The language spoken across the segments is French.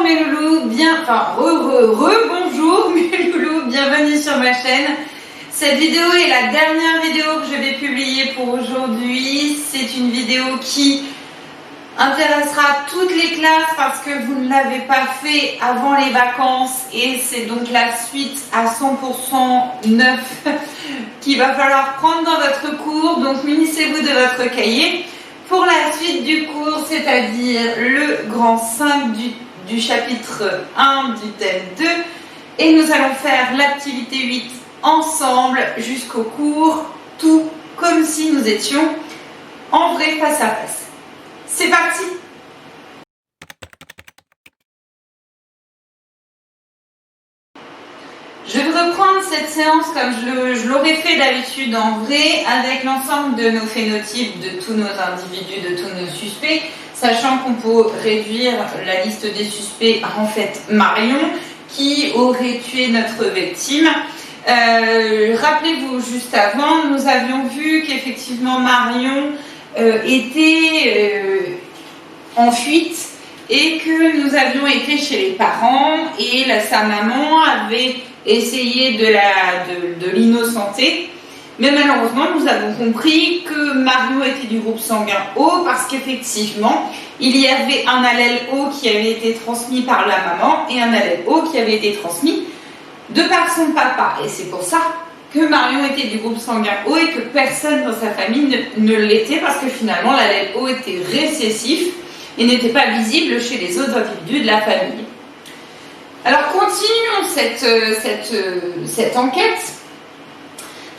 mes loulous, bonjour mes loulous, bienvenue sur ma chaîne. Cette vidéo est la dernière vidéo que je vais publier pour aujourd'hui. C'est une vidéo qui intéressera toutes les classes parce que vous ne l'avez pas fait avant les vacances et c'est donc la suite à 100% neuf qu'il va falloir prendre dans votre cours. Donc munissez-vous de votre cahier pour la suite du cours, c'est-à-dire le grand 5 du chapitre 1 du thème 2 et nous allons faire l'activité 8 ensemble jusqu'au cours, tout comme si nous étions en vrai face à face. C'est parti! Je vais reprendre cette séance comme je l'aurais fait d'habitude en vrai avec l'ensemble de nos phénotypes, de tous nos individus, de tous nos suspects, sachant qu'on peut réduire la liste des suspects à en fait Marion qui aurait tué notre victime. Rappelez-vous, juste avant, nous avions vu qu'effectivement Marion était en fuite et que nous avions été chez les parents et sa maman avait essayé de l'innocenter. Mais malheureusement, nous avons compris que Marion était du groupe sanguin O parce qu'effectivement, il y avait un allèle O qui avait été transmis par la maman et un allèle O qui avait été transmis de par son papa. Et c'est pour ça que Marion était du groupe sanguin O et que personne dans sa famille ne l'était parce que finalement, l'allèle O était récessif et n'était pas visible chez les autres individus de la famille. Alors continuons cette enquête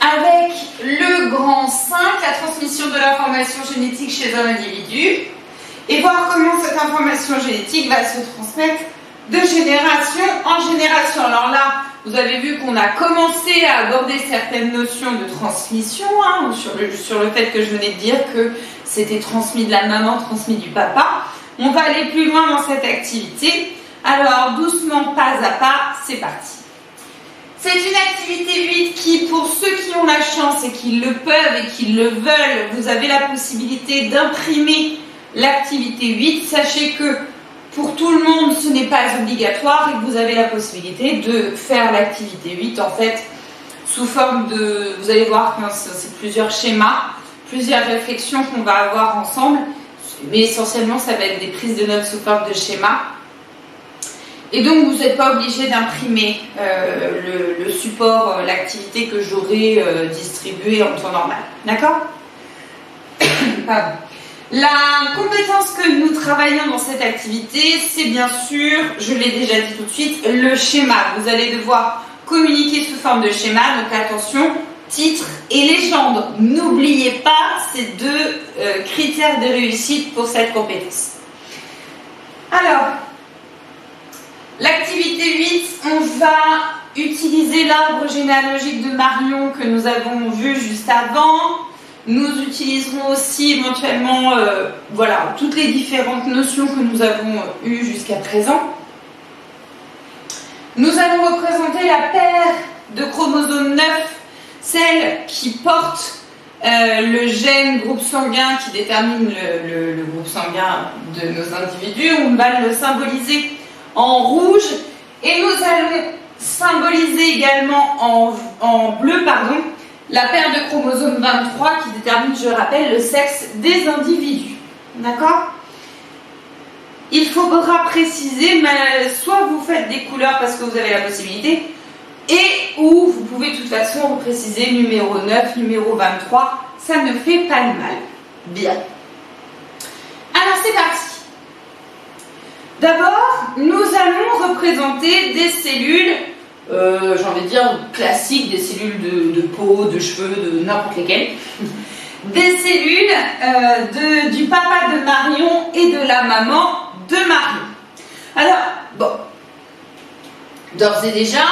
avec le grand 5, la transmission de l'information génétique chez un individu, et voir comment cette information génétique va se transmettre de génération en génération. Alors là, vous avez vu qu'on a commencé à aborder certaines notions de transmission, sur le fait que je venais de dire que c'était transmis de la maman, transmis du papa. On va aller plus loin dans cette activité. Alors, doucement, pas à pas, c'est parti. C'est une activité 8 qui, pour ceux qui ont la chance et qui le peuvent et qui le veulent, vous avez la possibilité d'imprimer l'activité 8. Sachez que pour tout le monde, ce n'est pas obligatoire et que vous avez la possibilité de faire l'activité 8 en fait sous forme de, vous allez voir que c'est plusieurs schémas, plusieurs réflexions qu'on va avoir ensemble, mais essentiellement ça va être des prises de notes sous forme de schéma. Et donc vous n'êtes pas obligé d'imprimer le support, l'activité que j'aurai distribuée en temps normal. D'accord? Pardon. La compétence que nous travaillons dans cette activité, c'est bien sûr, je l'ai déjà dit tout de suite, le schéma. Vous allez devoir communiquer sous forme de schéma, donc attention, titre et légende. N'oubliez pas ces deux critères de réussite pour cette compétence. Alors, l'activité 8, on va utiliser l'arbre généalogique de Marion que nous avons vu juste avant. Nous utiliserons aussi éventuellement voilà, toutes les différentes notions que nous avons eues jusqu'à présent. Nous allons représenter la paire de chromosomes 9, celle qui porte le gène groupe sanguin qui détermine le groupe sanguin de nos individus. On va le symboliser en rouge et nous allons symboliser également en bleu, la paire de chromosomes 23 qui détermine, je rappelle, le sexe des individus. D'accord? Il faudra préciser, mais soit vous faites des couleurs parce que vous avez la possibilité, et ou vous pouvez de toute façon préciser numéro 9, numéro 23, ça ne fait pas de mal. Bien. Alors c'est parti. D'abord, nous allons représenter des cellules, j'ai envie de dire classiques, des cellules de peau, de cheveux, de n'importe lesquelles. Des cellules du papa de Marion et de la maman de Marion. Alors, bon, d'ores et déjà,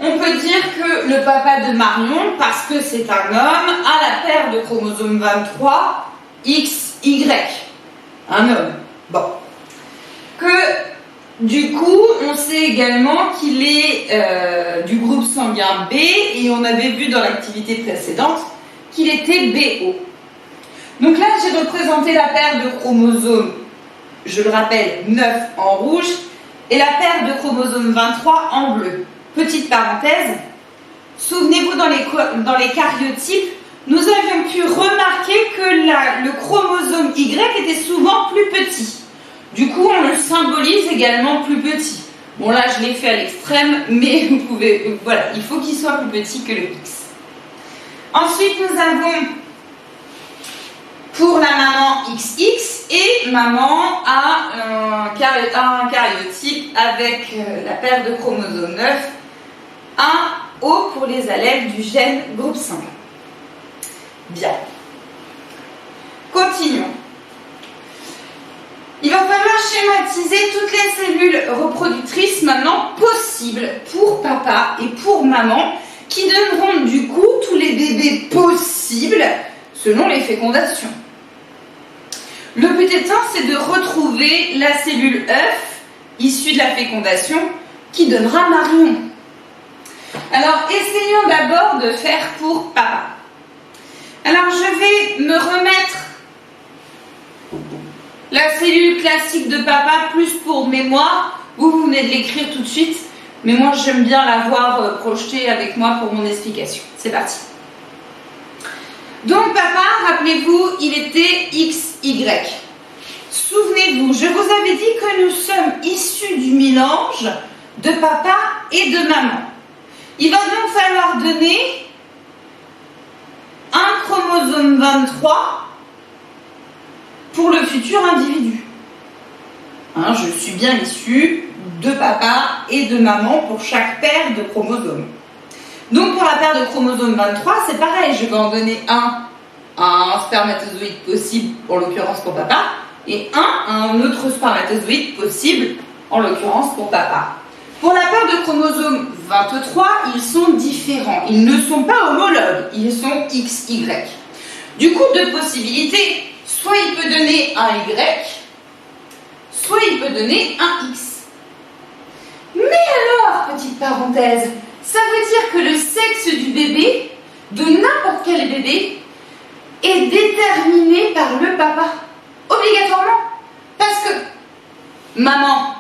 on peut dire que le papa de Marion, parce que c'est un homme, a la paire de chromosomes 23, XY. Un homme. Bon. Que du coup, on sait également qu'il est du groupe sanguin B et on avait vu dans l'activité précédente qu'il était BO. Donc là, j'ai représenté la paire de chromosomes, je le rappelle, 9 en rouge et la paire de chromosomes 23 en bleu. Petite parenthèse, souvenez-vous dans les caryotypes, nous avions pu remarquer que le chromosome Y était souvent plus petit. Du coup, on le symbolise également plus petit. Bon là, je l'ai fait à l'extrême, mais vous pouvez, voilà, il faut qu'il soit plus petit que le X. Ensuite, nous avons pour la maman XX et maman a un caryotype avec la paire de chromosomes 9, un O pour les allèles du gène groupe sanguin. Bien. Continuons. Il va falloir schématiser toutes les cellules reproductrices maintenant possibles pour papa et pour maman qui donneront du coup tous les bébés possibles selon les fécondations. Le but étant, c'est de retrouver la cellule œuf issue de la fécondation qui donnera Marion. Alors, essayons d'abord de faire pour papa. Alors, je vais me remettre la cellule classique de papa plus pour mémoire. Vous venez de l'écrire tout de suite, mais moi, j'aime bien l'avoir projetée avec moi pour mon explication. C'est parti. Donc, papa, rappelez-vous, il était XY. Souvenez-vous, je vous avais dit que nous sommes issus du mélange de papa et de maman. Il va donc falloir donner un chromosome 23 pour le futur individu. Hein, je suis bien issu de papa et de maman pour chaque paire de chromosomes. Donc pour la paire de chromosomes 23, c'est pareil, je vais en donner un à un spermatozoïde possible, en l'occurrence pour papa, et un à un autre spermatozoïde possible, en l'occurrence pour papa. Pour la paire de chromosomes 23, ils sont différents. Ils ne sont pas homologues, ils sont XY. Du coup, deux possibilités. Soit il peut donner un Y, soit il peut donner un X. Mais alors, petite parenthèse, ça veut dire que le sexe du bébé, de n'importe quel bébé, est déterminé par le papa. Obligatoirement. Parce que maman,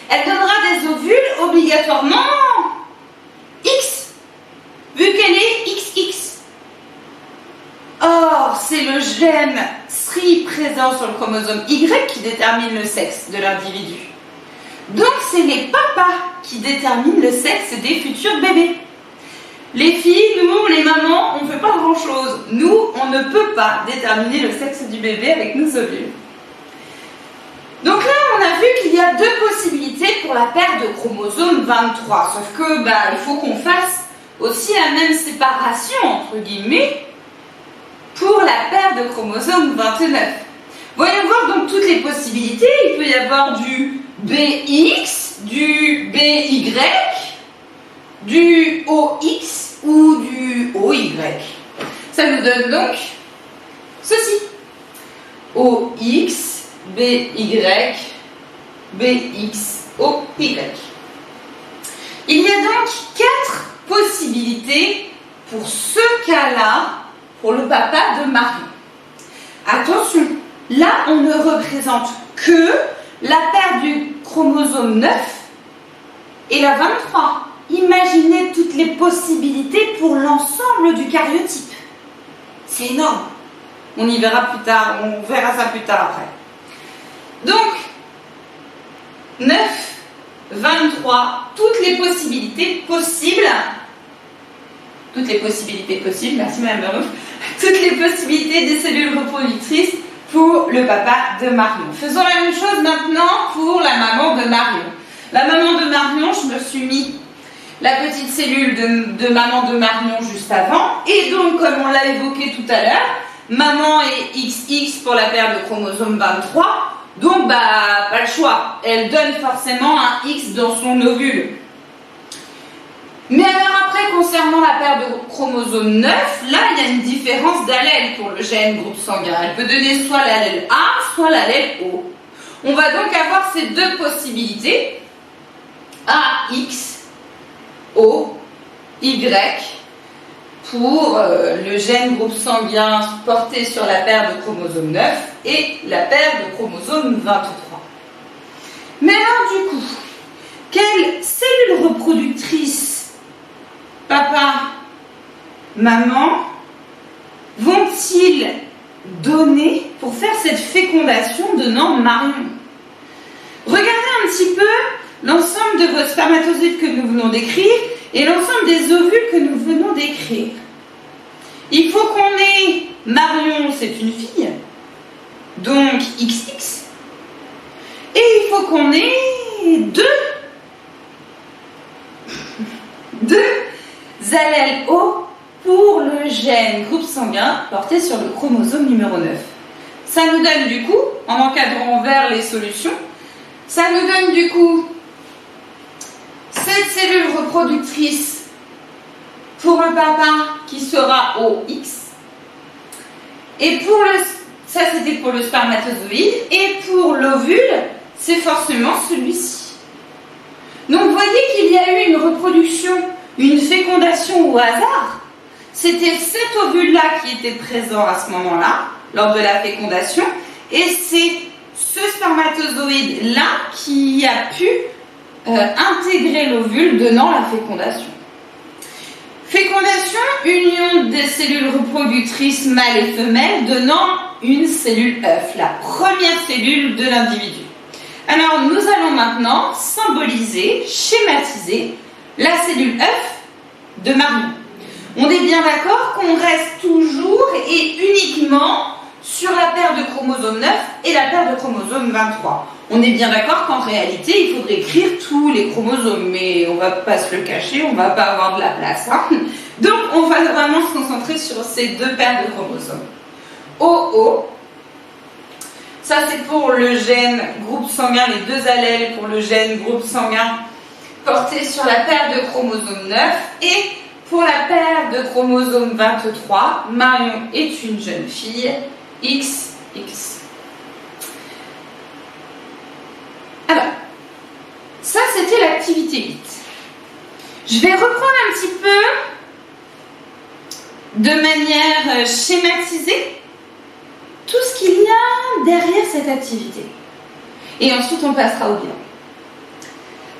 elle donnera des ovules obligatoirement X, vu qu'elle est XX. Or, c'est le gène SRI présent sur le chromosome Y qui détermine le sexe de l'individu. Donc, c'est les papas qui déterminent le sexe des futurs bébés. Les filles, nous, les mamans, on ne fait pas grand-chose. Nous, on ne peut pas déterminer le sexe du bébé avec nos ovules. Donc là, on a vu qu'il y a deux possibilités pour la paire de chromosomes 23. Sauf que, il faut qu'on fasse aussi la même séparation, entre guillemets, pour la paire de chromosomes 29. Voyons voir donc toutes les possibilités. Il peut y avoir du BX, du BY, du OX ou du OY. Ça nous donne donc ceci. OX, BY, BX, OY. Il y a donc 4 possibilités pour ce cas-là, pour le papa de Marion. Attention, là on ne représente que la paire du chromosome 9 et la 23. Imaginez toutes les possibilités pour l'ensemble du caryotype. C'est énorme. On y verra plus tard, on verra ça plus tard après. Donc, 9, 23, toutes les possibilités possibles. Toutes les possibilités possibles, merci Madame Barouf. Toutes les possibilités des cellules reproductrices pour le papa de Marion. Faisons la même chose maintenant pour la maman de Marion. La maman de Marion, je me suis mis la petite cellule de maman de Marion juste avant. Et donc, comme on l'a évoqué tout à l'heure, maman est XX pour la paire de chromosomes 23. Donc, pas le choix. Elle donne forcément un X dans son ovule. Mais alors après, concernant la paire de chromosomes 9, là, il y a une différence d'allèle pour le gène groupe sanguin. Elle peut donner soit l'allèle A, soit l'allèle O. On va donc avoir ces deux possibilités. A, X, O, Y, pour le gène groupe sanguin porté sur la paire de chromosomes 9 et la paire de chromosomes 23. Mais alors du coup, Quelles cellules reproductrices, papa, maman, vont-ils donner pour faire cette fécondation donnant Marion? Regardez un petit peu l'ensemble de vos spermatozoïdes que nous venons d'écrire et l'ensemble des ovules que nous venons d'écrire. Il faut qu'on ait Marion, c'est une fille, donc XX, et il faut qu'on ait deux allèles O pour le gène groupe sanguin porté sur le chromosome numéro 9. Ça nous donne du coup, en encadrant vers les solutions, ça nous donne du coup cette cellule reproductrice pour le papa qui sera OX. Et pour ça c'était pour le spermatozoïde. Et pour l'ovule, c'est forcément celui-ci. Donc vous voyez qu'il y a eu une reproduction, une fécondation au hasard. C'était cet ovule-là qui était présent à ce moment-là, lors de la fécondation. Et c'est ce spermatozoïde-là qui a pu intégrer l'ovule donnant la fécondation. Fécondation, union des cellules reproductrices mâles et femelles donnant une cellule œuf, la première cellule de l'individu. Alors nous allons maintenant symboliser, schématiser la cellule œuf de Marion. On est bien d'accord qu'on reste toujours et uniquement sur la paire de chromosomes 9 et la paire de chromosomes 23. On est bien d'accord qu'en réalité, il faudrait écrire tous les chromosomes, mais on ne va pas se le cacher, on ne va pas avoir de la place. Hein. Donc, on va vraiment se concentrer sur ces deux paires de chromosomes. OO, ça c'est pour le gène groupe sanguin, les deux allèles pour le gène groupe sanguin porté sur la paire de chromosomes 9 et pour la paire de chromosomes 23, Marion est une jeune fille, XX. Alors, ça c'était l'activité 8. Je vais reprendre un petit peu de manière schématisée tout ce qu'il y a derrière cette activité. Et ensuite on passera au bilan.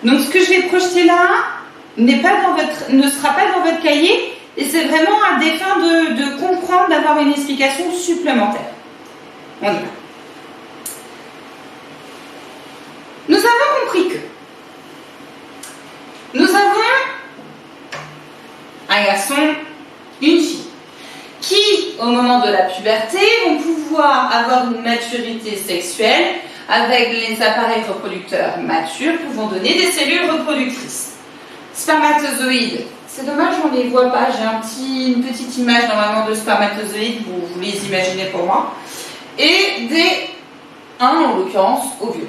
Donc ce que je vais projeter là ne sera pas dans votre cahier et c'est vraiment à des fins de comprendre, d'avoir une explication supplémentaire. On y va. Nous avons compris que nous avons un garçon, une fille, qui, au moment de la puberté, vont pouvoir avoir une maturité sexuelle avec les appareils reproducteurs matures pouvant donner des cellules reproductrices. Spermatozoïdes, c'est dommage, on ne les voit pas, j'ai une petite image normalement de spermatozoïdes, vous les imaginez pour moi, et en l'occurrence, ovules.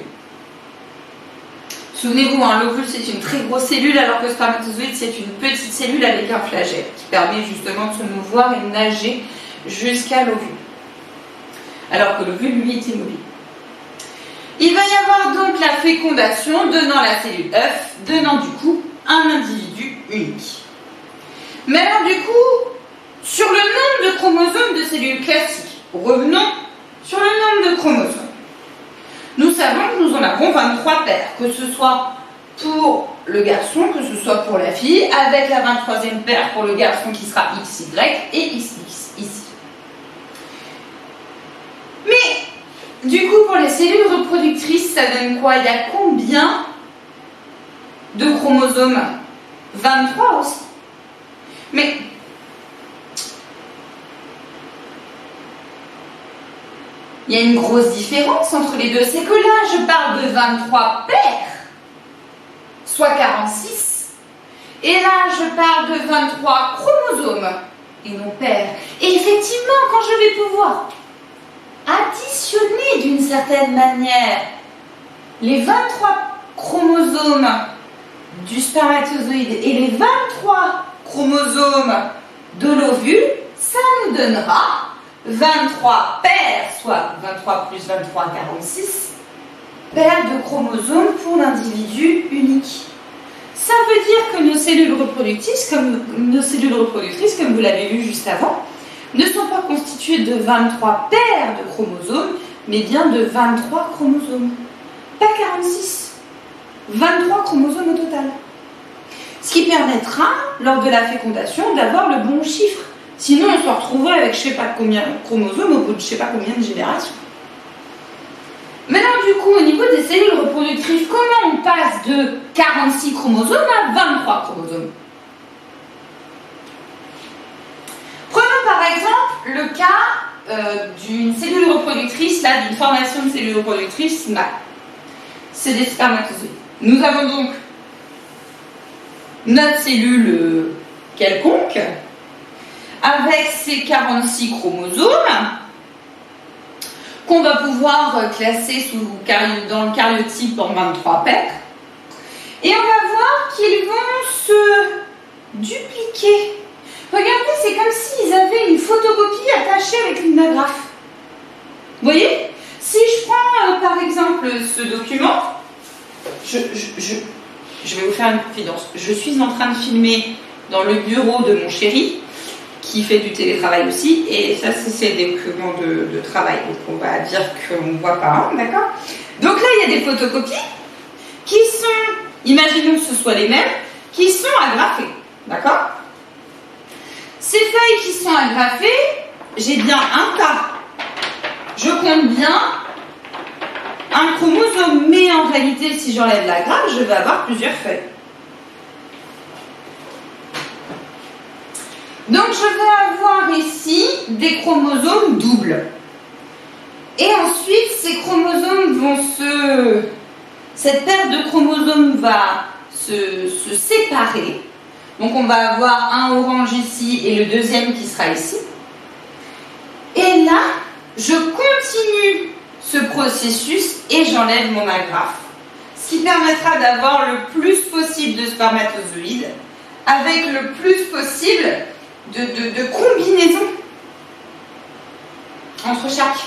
Souvenez-vous, l'ovule c'est une très grosse cellule alors que le spermatozoïde c'est une petite cellule avec un flagelle qui permet justement de se mouvoir et de nager jusqu'à l'ovule. Alors que l'ovule lui est immobile. Il va y avoir donc la fécondation donnant la cellule œuf, donnant du coup un individu unique. Mais alors du coup, sur le nombre de chromosomes de cellules classiques, revenons sur le nombre de chromosomes. Nous savons que nous en avons 23 paires, que ce soit pour le garçon, que ce soit pour la fille, avec la 23e paire pour le garçon qui sera XY et XX ici. Mais, du coup, pour les cellules reproductrices, ça donne quoi? Il y a combien de chromosomes? 23 aussi. Mais, il y a une grosse différence entre les deux. C'est que là, je parle de 23 paires, soit 46. Et là, je parle de 23 chromosomes et non paires. Et effectivement, quand je vais pouvoir additionner d'une certaine manière les 23 chromosomes du spermatozoïde et les 23 chromosomes de l'ovule, ça nous donnera 23 paires, soit 23 plus 23, 46 paires de chromosomes pour l'individu unique. Ça veut dire que nos cellules reproductrices, comme vous l'avez vu juste avant, ne sont pas constituées de 23 paires de chromosomes, mais bien de 23 chromosomes, pas 46. 23 chromosomes au total. Ce qui permettra, lors de la fécondation, d'avoir le bon chiffre. Sinon, on se retrouverait avec je ne sais pas combien de chromosomes au bout de je ne sais pas combien de générations. Maintenant, du coup, au niveau des cellules reproductrices, comment on passe de 46 chromosomes à 23 chromosomes? Prenons par exemple le cas d'une cellule reproductrice, là, d'une formation de cellules reproductrices mâles. C'est des spermatozoïdes. Nous avons donc notre cellule quelconque avec ses 46 chromosomes qu'on va pouvoir classer dans le karyotype en 23 paires. Et on va voir qu'ils vont se dupliquer. Regardez, c'est comme s'ils avaient une photocopie attachée avec une agrafe. Vous voyez? Si je prends par exemple ce document, je vais vous faire une confidence. Je suis en train de filmer dans le bureau de mon chéri, qui fait du télétravail aussi, et ça c'est des documents de travail, donc on va dire qu'on ne voit pas, hein, d'accord? Donc là il y a des photocopies qui sont, imaginons que ce soit les mêmes, qui sont agrafées, d'accord? Ces feuilles qui sont agrafées, j'ai bien un tas, je compte bien un chromosome, mais en réalité si j'enlève l'agrafe, je vais avoir plusieurs feuilles. Donc je vais avoir ici des chromosomes doubles. Et ensuite, ces chromosomes vont cette paire de chromosomes va se séparer. Donc on va avoir un orange ici et le deuxième qui sera ici. Et là, je continue ce processus et j'enlève mon agrafe. Ce qui permettra d'avoir le plus possible de spermatozoïdes avec le plus possible de combinaisons entre chaque.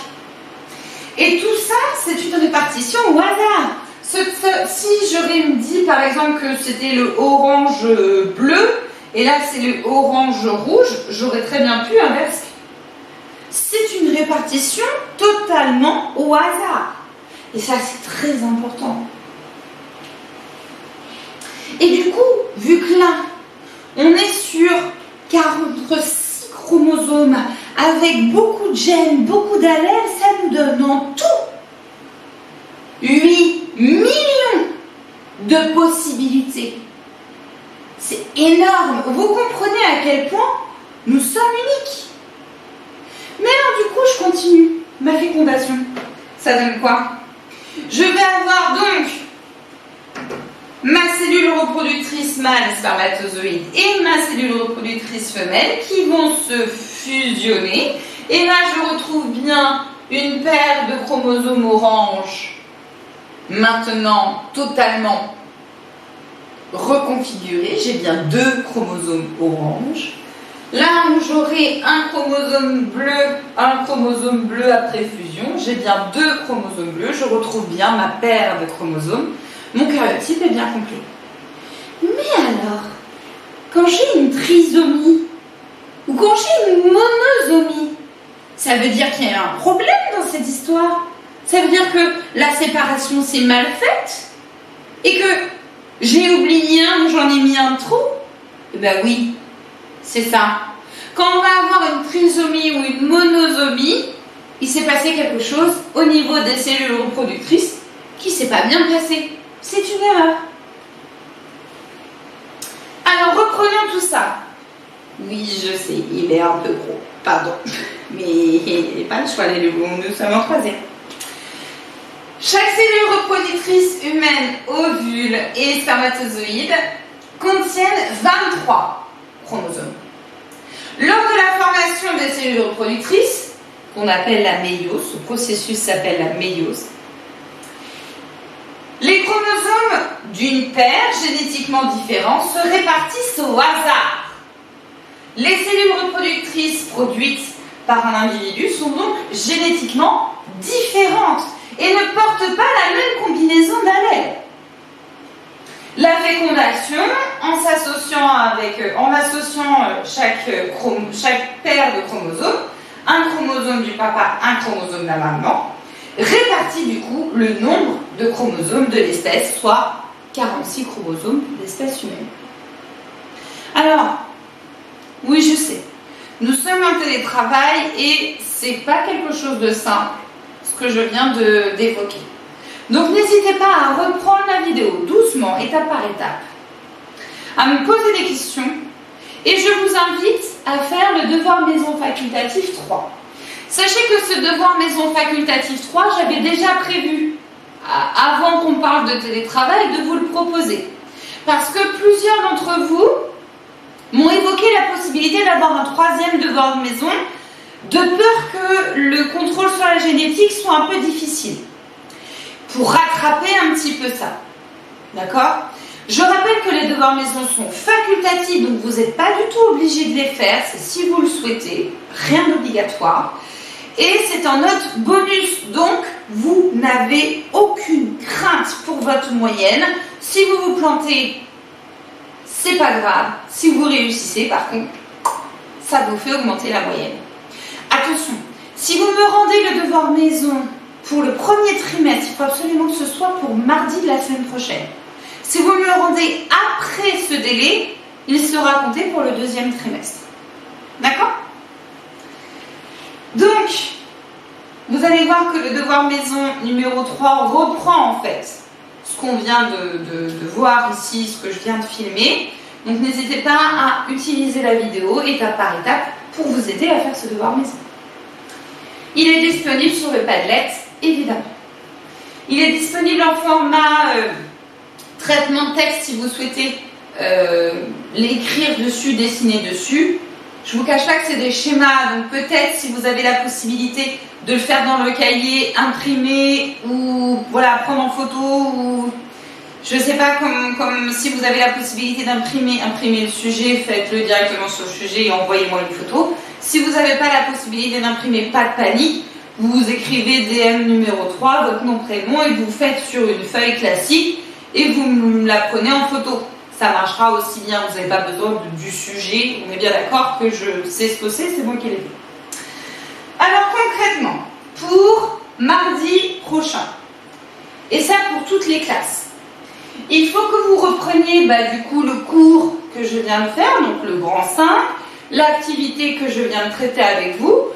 Et tout ça, c'est une répartition au hasard. Si j'aurais dit par exemple que c'était le orange bleu et là c'est le orange rouge, j'aurais très bien pu inverser. C'est une répartition totalement au hasard. Et ça, c'est très important. Et du coup, vu que là, on est sur 46 chromosomes avec beaucoup de gènes, beaucoup d'allèles, ça nous donne en tout 8 millions de possibilités. C'est énorme. Vous comprenez à quel point nous sommes uniques. Mais alors du coup, je continue ma fécondation. Ça donne quoi? Je vais avoir donc ma cellule reproductrice mâle spermatozoïde et ma cellule reproductrice femelle qui vont se fusionner. Et là, je retrouve bien une paire de chromosomes orange, maintenant totalement reconfigurée. J'ai bien 2 chromosomes orange. Là où j'aurai un chromosome bleu après fusion, j'ai bien 2 chromosomes bleus. Je retrouve bien ma paire de chromosomes. Mon karyotype est bien complet. Mais alors, quand j'ai une trisomie ou quand j'ai une monosomie, ça veut dire qu'il y a un problème dans cette histoire. Ça veut dire que la séparation s'est mal faite et que j'ai oublié un, j'en ai mis un de trop. Eh ben oui, c'est ça. Quand on va avoir une trisomie ou une monosomie, il s'est passé quelque chose au niveau des cellules reproductrices qui ne s'est pas bien passé. C'est une erreur. Alors reprenons tout ça. Oui, je sais, il est un peu gros, pardon. Mais il n'y a pas le choix, nous sommes en 3e. Chaque cellule reproductrice humaine, ovule et spermatozoïde contiennent 23 chromosomes. Lors de la formation des cellules reproductrices, qu'on appelle la méiose, ce processus s'appelle la méiose, les chromosomes d'une paire génétiquement différente se répartissent au hasard. Les cellules reproductrices produites par un individu sont donc génétiquement différentes et ne portent pas la même combinaison d'allèles. La fécondation, en associant chaque paire de chromosomes, un chromosome du papa, un chromosome de la maman, répartit du coup le nombre de chromosomes de l'espèce, soit 46 chromosomes d'espèce humaine. Alors, oui, je sais, nous sommes en télétravail et c'est pas quelque chose de simple, ce que je viens d'évoquer. Donc n'hésitez pas à reprendre la vidéo doucement, étape par étape, à me poser des questions et je vous invite à faire le devoir maison facultatif 3. Sachez que ce devoir maison facultatif 3, j'avais déjà prévu, avant qu'on parle de télétravail, de vous le proposer. Parce que plusieurs d'entre vous m'ont évoqué la possibilité d'avoir un 3e devoir de maison, de peur que le contrôle sur la génétique soit un peu difficile. Pour rattraper un petit peu ça. D'accord ? Je rappelle que les devoirs maison sont facultatifs, donc vous n'êtes pas du tout obligé de les faire, c'est si vous le souhaitez, rien d'obligatoire. Et c'est en note bonus, donc vous n'avez aucune crainte pour votre moyenne. Si vous vous plantez, c'est pas grave. Si vous réussissez, par contre, ça vous fait augmenter la moyenne. Attention, si vous me rendez le devoir maison pour le premier trimestre, il faut absolument que ce soit pour mardi de la semaine prochaine. Si vous me le rendez après ce délai, il sera compté pour le 2e trimestre. D'accord ? Donc, vous allez voir que le devoir maison numéro 3 reprend en fait ce qu'on vient de voir ici, ce que je viens de filmer. Donc, n'hésitez pas à utiliser la vidéo étape par étape pour vous aider à faire ce devoir maison. Il est disponible sur le Padlet, évidemment. Il est disponible en format traitement de texte si vous souhaitez l'écrire dessus, dessiner dessus. Je ne vous cache pas que c'est des schémas, donc peut-être si vous avez la possibilité de le faire dans le cahier, imprimer ou voilà, prendre en photo ou je ne sais pas, comme si vous avez la possibilité d'imprimer le sujet, faites-le directement sur le sujet et envoyez-moi une photo. Si vous n'avez pas la possibilité d'imprimer, pas de panique, vous écrivez DM numéro 3, votre nom, prénom et vous faites sur une feuille classique et vous me la prenez en photo. Ça marchera aussi bien, vous n'avez pas besoin du sujet, on est bien d'accord que je sais ce que c'est moi qui l'ai fait. Alors concrètement, pour mardi prochain, et ça pour toutes les classes, il faut que vous repreniez du coup le cours que je viens de faire, donc le grand 5, l'activité que je viens de traiter avec vous,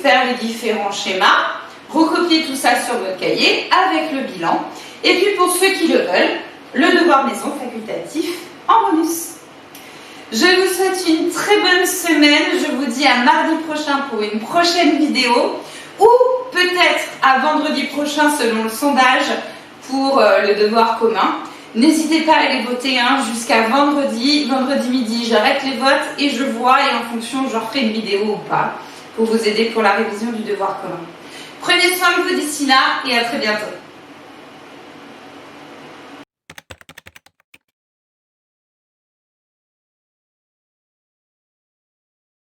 faire les différents schémas, recopier tout ça sur votre cahier avec le bilan, et puis pour ceux qui le veulent, le devoir maison facultatif en bonus. Je vous souhaite une très bonne semaine. Je vous dis à mardi prochain pour une prochaine vidéo ou peut-être à vendredi prochain selon le sondage pour le devoir commun. N'hésitez pas à aller voter jusqu'à vendredi midi. J'arrête les votes et je vois et en fonction je referai une vidéo ou pas pour vous aider pour la révision du devoir commun. Prenez soin de vous d'ici là et à très bientôt.